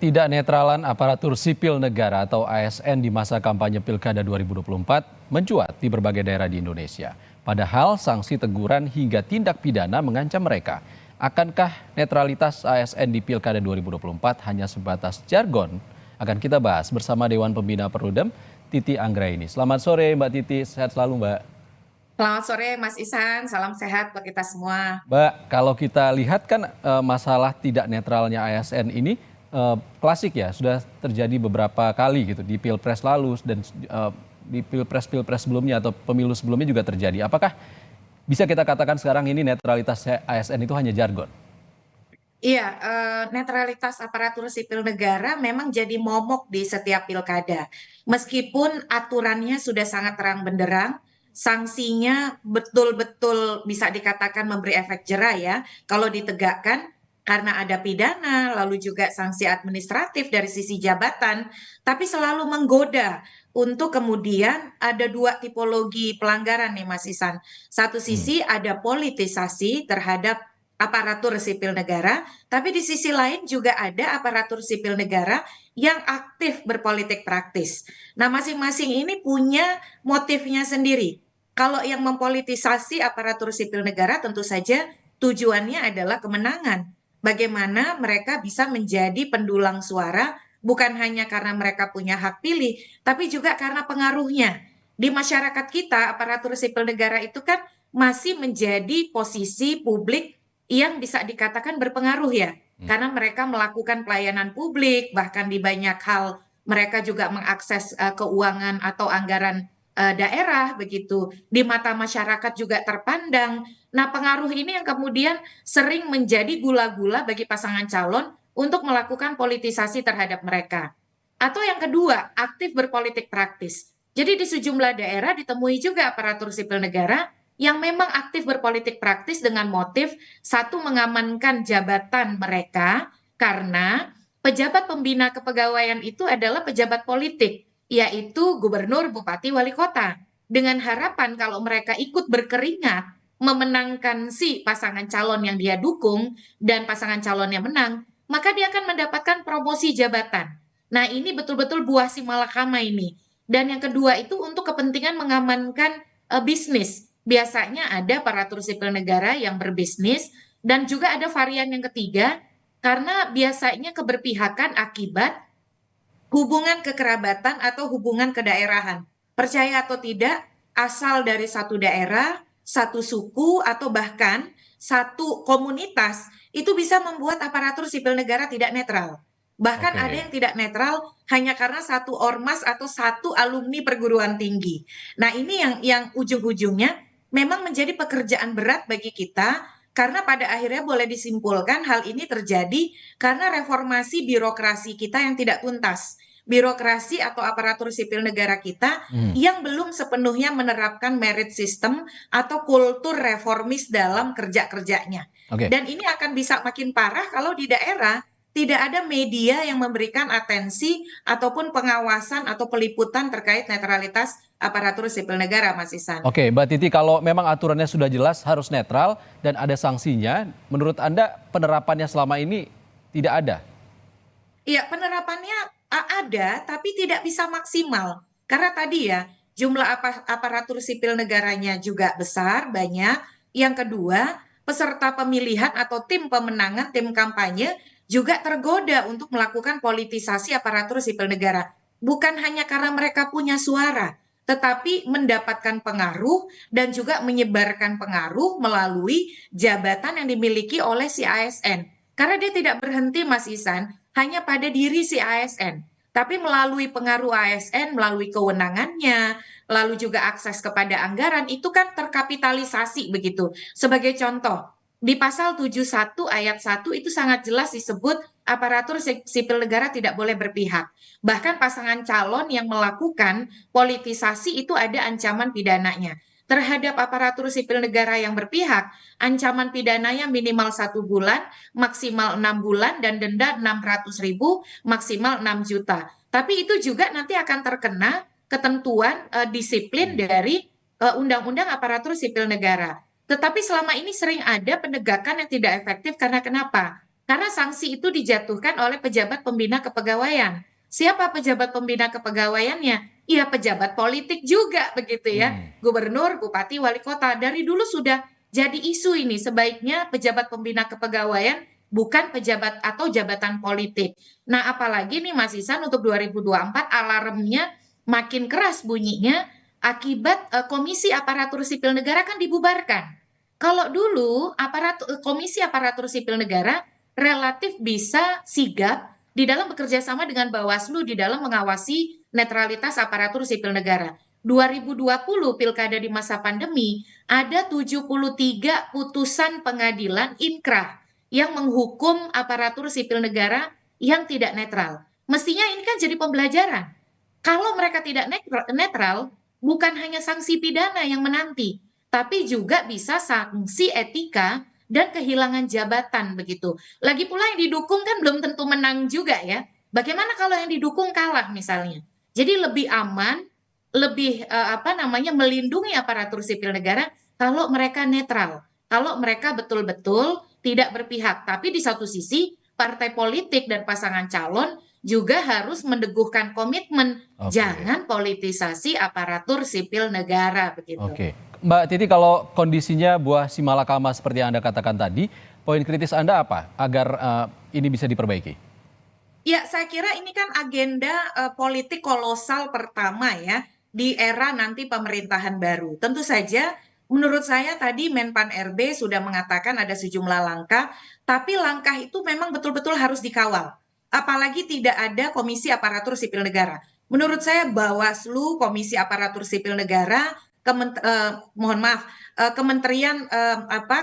Ketidaknetralan aparatur sipil negara atau ASN di masa kampanye Pilkada 2024 mencuat di berbagai daerah di Indonesia. Padahal sanksi teguran hingga tindak pidana mengancam mereka. Akankah netralitas ASN di Pilkada 2024 hanya sebatas jargon? Akan kita bahas bersama Dewan Pembina Perludem, Titi Anggraini. Selamat sore Mbak Titi, sehat selalu Mbak. Selamat sore Mas Ihsan, salam sehat buat kita semua. Mbak, kalau kita lihat kan masalah tidak netralnya ASN ini klasik ya, sudah terjadi beberapa kali gitu di Pilpres lalu dan di Pilpres sebelumnya atau pemilu sebelumnya juga terjadi. Apakah bisa kita katakan sekarang ini netralitas ASN itu hanya jargon? Iya, netralitas aparatur sipil negara memang jadi momok di setiap pilkada. Meskipun aturannya sudah sangat terang benderang, sanksinya betul-betul bisa dikatakan memberi efek jera ya, kalau ditegakkan karena ada pidana, lalu juga sanksi administratif dari sisi jabatan, tapi selalu menggoda untuk kemudian ada dua tipologi pelanggaran nih Mas Ihsan. Satu sisi ada politisasi terhadap aparatur sipil negara, tapi di sisi lain juga ada aparatur sipil negara yang aktif berpolitik praktis. Nah, masing-masing ini punya motifnya sendiri. Kalau yang mempolitisasi aparatur sipil negara tentu saja tujuannya adalah kemenangan. Bagaimana mereka bisa menjadi pendulang suara bukan hanya karena mereka punya hak pilih, tapi juga karena pengaruhnya. Di masyarakat kita, aparatur sipil negara itu kan masih menjadi posisi publik yang bisa dikatakan berpengaruh ya, karena mereka melakukan pelayanan publik, bahkan di banyak hal mereka juga mengakses keuangan atau anggaran daerah begitu. Di mata masyarakat juga terpandang. Nah, pengaruh ini yang kemudian sering menjadi gula-gula bagi pasangan calon untuk melakukan politisasi terhadap mereka. Atau yang kedua, aktif berpolitik praktis. Jadi di sejumlah daerah ditemui juga aparatur sipil negara yang memang aktif berpolitik praktis dengan motif satu mengamankan jabatan mereka karena pejabat pembina kepegawaian itu adalah pejabat politik, yaitu gubernur, bupati, wali kota. Dengan harapan kalau mereka ikut berkeringat memenangkan si pasangan calon yang dia dukung dan pasangan calonnya menang, maka dia akan mendapatkan promosi jabatan. Nah, ini betul-betul buah si malakama ini. Dan yang kedua itu untuk kepentingan mengamankan bisnis. Biasanya ada aparatur sipil negara yang berbisnis dan juga ada varian yang ketiga karena biasanya keberpihakan akibat hubungan kekerabatan atau hubungan kedaerahan. Percaya atau tidak, asal dari satu daerah, satu suku atau bahkan satu komunitas itu bisa membuat aparatur sipil negara tidak netral. Bahkan ada Oke. yang tidak netral hanya karena satu ormas atau satu alumni perguruan tinggi. Nah, ini yang ujung-ujungnya memang menjadi pekerjaan berat bagi kita karena pada akhirnya boleh disimpulkan hal ini terjadi karena reformasi birokrasi kita yang tidak tuntas. Birokrasi atau aparatur sipil negara kita yang belum sepenuhnya menerapkan merit system atau kultur reformis dalam kerja-kerjanya. Oke. Dan ini akan bisa makin parah kalau di daerah tidak ada media yang memberikan atensi ataupun pengawasan atau peliputan terkait netralitas aparatur sipil negara, Mas Ihsan. Oke, Mbak Titi, kalau memang aturannya sudah jelas harus netral dan ada sanksinya, menurut Anda penerapannya selama ini tidak ada? Iya, penerapannya ada, tapi tidak bisa maksimal. Karena tadi ya, jumlah aparatur sipil negaranya juga besar, banyak. Yang kedua, peserta pemilihan atau tim pemenangan, tim kampanye juga tergoda untuk melakukan politisasi aparatur sipil negara. Bukan hanya karena mereka punya suara, tetapi mendapatkan pengaruh dan juga menyebarkan pengaruh melalui jabatan yang dimiliki oleh si ASN. Karena dia tidak berhenti, Mas Ihsan, hanya pada diri si ASN, tapi melalui pengaruh ASN, melalui kewenangannya, lalu juga akses kepada anggaran, itu kan terkapitalisasi begitu. Sebagai contoh, di pasal 71 ayat 1 itu sangat jelas disebut aparatur sipil negara tidak boleh berpihak. Bahkan pasangan calon yang melakukan politisasi itu ada ancaman pidananya. Terhadap aparatur sipil negara yang berpihak, ancaman pidananya minimal 1 bulan, maksimal 6 bulan, dan denda 600.000, maksimal 6 juta. Tapi itu juga nanti akan terkena ketentuan disiplin dari Undang-Undang Aparatur Sipil Negara. Tetapi selama ini sering ada penegakan yang tidak efektif karena kenapa? Karena sanksi itu dijatuhkan oleh pejabat pembina kepegawaian. Siapa pejabat pembina kepegawaiannya? Ya pejabat politik juga begitu ya. Gubernur, bupati, wali kota. Dari dulu sudah jadi isu ini. Sebaiknya pejabat pembina kepegawaian bukan pejabat atau jabatan politik. Nah, apalagi nih Mas Isan untuk 2024 alarmnya makin keras bunyinya akibat Komisi Aparatur Sipil Negara kan dibubarkan. Kalau dulu Komisi Aparatur Sipil Negara relatif bisa sigap di dalam bekerja sama dengan Bawaslu di dalam mengawasi netralitas aparatur sipil negara. 2020 pilkada di masa pandemi ada 73 putusan pengadilan inkrah yang menghukum aparatur sipil negara yang tidak netral. Mestinya ini kan jadi pembelajaran. Kalau mereka tidak netral, bukan hanya sanksi pidana yang menanti, tapi juga bisa sanksi etika dan kehilangan jabatan begitu. Lagi pula yang didukung kan belum tentu menang juga ya. Bagaimana kalau yang didukung kalah misalnya? Jadi lebih aman, lebih melindungi aparatur sipil negara kalau mereka netral, kalau mereka betul-betul tidak berpihak. Tapi di satu sisi partai politik dan pasangan calon juga harus meneguhkan komitmen jangan politisasi aparatur sipil negara begitu. Oke. Mbak Titi, kalau kondisinya buah si malakama seperti yang Anda katakan tadi, poin kritis Anda apa agar ini bisa diperbaiki? Ya, saya kira ini kan agenda politik kolosal pertama ya di era nanti pemerintahan baru. Tentu saja menurut saya tadi Menpan RB sudah mengatakan ada sejumlah langkah, tapi langkah itu memang betul-betul harus dikawal. Apalagi tidak ada Komisi Aparatur Sipil Negara. Menurut saya Bawaslu, Komisi Aparatur Sipil Negara, Kementerian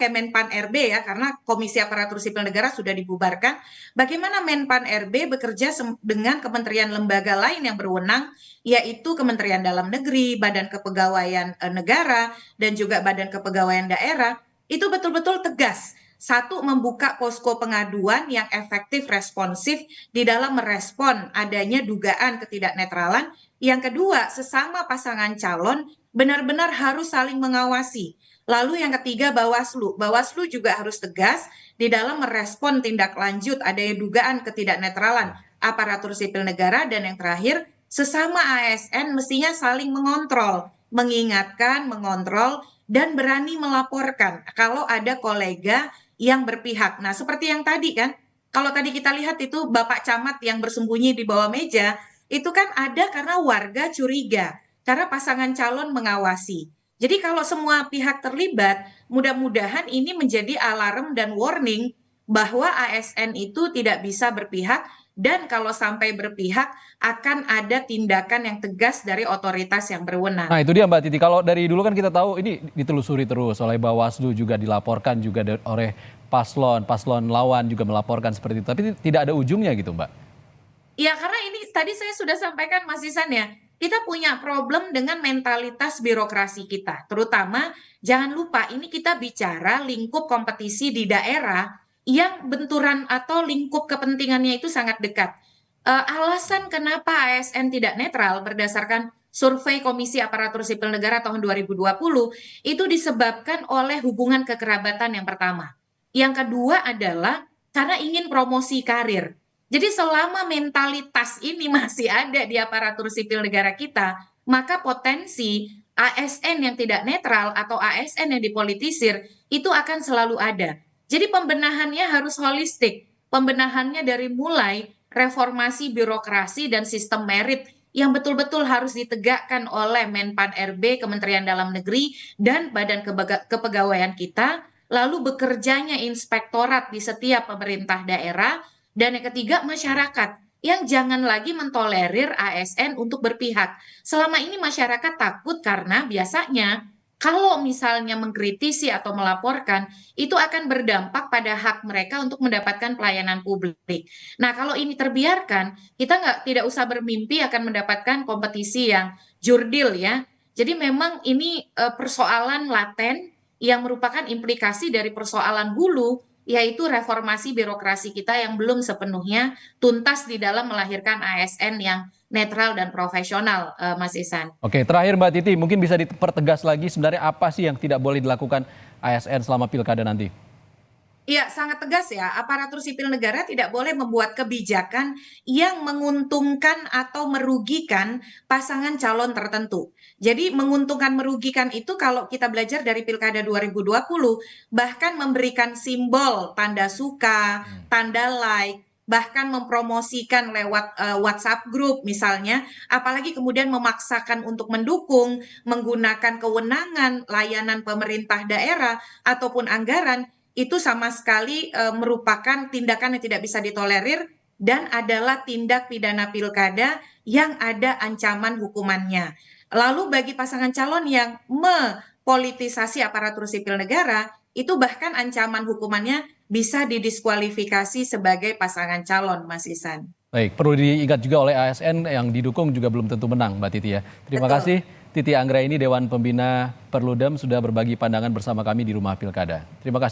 Kemenpan RB ya, karena Komisi Aparatur Sipil Negara sudah dibubarkan. Bagaimana Menpan RB bekerja dengan kementerian lembaga lain yang berwenang, yaitu Kementerian Dalam Negeri, Badan Kepegawaian Negara, dan juga Badan Kepegawaian Daerah, itu betul-betul tegas. Satu, membuka posko pengaduan yang efektif, responsif di dalam merespon adanya dugaan ketidaknetralan. Yang kedua, sesama pasangan calon benar-benar harus saling mengawasi. Lalu yang ketiga, Bawaslu. Bawaslu juga harus tegas di dalam merespon tindak lanjut adanya dugaan ketidaknetralan aparatur sipil negara. Dan yang terakhir, sesama ASN mestinya saling mengontrol, mengingatkan, mengontrol, dan berani melaporkan kalau ada kolega yang berpihak. Nah, seperti yang tadi kan, kalau tadi kita lihat itu Bapak Camat yang bersembunyi di bawah meja, itu kan ada karena warga curiga, karena pasangan calon mengawasi. Jadi kalau semua pihak terlibat, mudah-mudahan ini menjadi alarm dan warning bahwa ASN itu tidak bisa berpihak, dan kalau sampai berpihak akan ada tindakan yang tegas dari otoritas yang berwenang. Nah itu dia Mbak Titi, kalau dari dulu kan kita tahu ini ditelusuri terus oleh Bawaslu, juga dilaporkan juga oleh paslon lawan juga melaporkan seperti itu, tapi tidak ada ujungnya gitu Mbak. Ya, karena ini tadi saya sudah sampaikan Mas Isan ya, kita punya problem dengan mentalitas birokrasi kita. Terutama jangan lupa ini kita bicara lingkup kompetisi di daerah yang benturan atau lingkup kepentingannya itu sangat dekat. Alasan kenapa ASN tidak netral berdasarkan survei Komisi Aparatur Sipil Negara tahun 2020 itu disebabkan oleh hubungan kekerabatan yang pertama. Yang kedua adalah karena ingin promosi karir. Jadi selama mentalitas ini masih ada di aparatur sipil negara kita, maka potensi ASN yang tidak netral atau ASN yang dipolitisir itu akan selalu ada. Jadi pembenahannya harus holistik. Pembenahannya dari mulai reformasi birokrasi dan sistem merit yang betul-betul harus ditegakkan oleh Menpan RB, Kementerian Dalam Negeri, dan Badan Kepegawaian kita, lalu bekerjanya inspektorat di setiap pemerintah daerah. Dan yang ketiga, masyarakat yang jangan lagi mentolerir ASN untuk berpihak. Selama ini masyarakat takut karena biasanya kalau misalnya mengkritisi atau melaporkan, itu akan berdampak pada hak mereka untuk mendapatkan pelayanan publik. Nah, kalau ini terbiarkan, kita tidak usah bermimpi akan mendapatkan kompetisi yang jurdil ya. Jadi memang ini persoalan laten yang merupakan implikasi dari persoalan hulu, yaitu reformasi birokrasi kita yang belum sepenuhnya tuntas di dalam melahirkan ASN yang netral dan profesional, Mas Isan. Oke, terakhir Mbak Titi, mungkin bisa dipertegas lagi sebenarnya apa sih yang tidak boleh dilakukan ASN selama pilkada nanti? Iya, sangat tegas ya. Aparatur sipil negara tidak boleh membuat kebijakan yang menguntungkan atau merugikan pasangan calon tertentu. Jadi menguntungkan merugikan itu kalau kita belajar dari Pilkada 2020, bahkan memberikan simbol tanda suka, tanda like, bahkan mempromosikan lewat WhatsApp group misalnya, apalagi kemudian memaksakan untuk mendukung, menggunakan kewenangan layanan pemerintah daerah ataupun anggaran itu sama sekali merupakan tindakan yang tidak bisa ditolerir dan adalah tindak pidana pilkada yang ada ancaman hukumannya. Lalu bagi pasangan calon yang mempolitisasi aparatur sipil negara, itu bahkan ancaman hukumannya bisa didiskualifikasi sebagai pasangan calon, Mas Isan. Baik, perlu diingat juga oleh ASN yang didukung juga belum tentu menang, Mbak Titi ya. Terima Betul. kasih Titi Anggraini, Dewan Pembina Perludem sudah berbagi pandangan bersama kami di Rumah Pilkada. Terima kasih.